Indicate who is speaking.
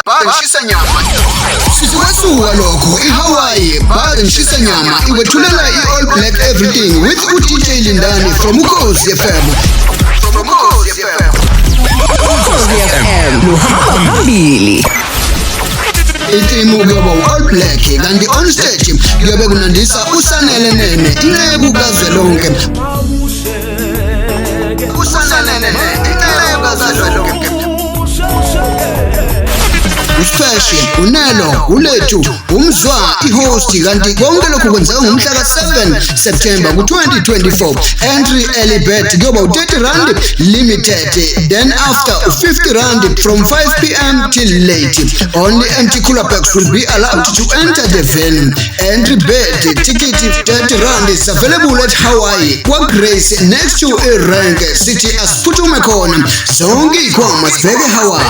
Speaker 1: ngishisa nyama. Sikwasuka lokho iHawaii Bar and Shisa Nyama iwethulela iAll Black Everything with uDJ Lindani from Ukhozi FM.
Speaker 2: Ukhozi FM luhamba phambili.
Speaker 1: Itimu kuyoba u-All Black kanti on stage kuyobe kunandisa uSanele Nene inceku kazwelonke. uSanele Nene inceku kazwelonke. Uspeshi, uNelo, uLethu, uMzwa, ihost kanti konke lokhu kwenzeka ngomhla ka7 September ku2024. Entry early bird kuyoba u30 rand limited, then after 50 rand from 5 p.m. till late. Only empty cooler packs will be allowed to enter the venue. Entry bird ticket 30 rand is available at Hawaii Grace next to a rank city asiphuthuma khona zonke ikhoma sibheke Hawaii.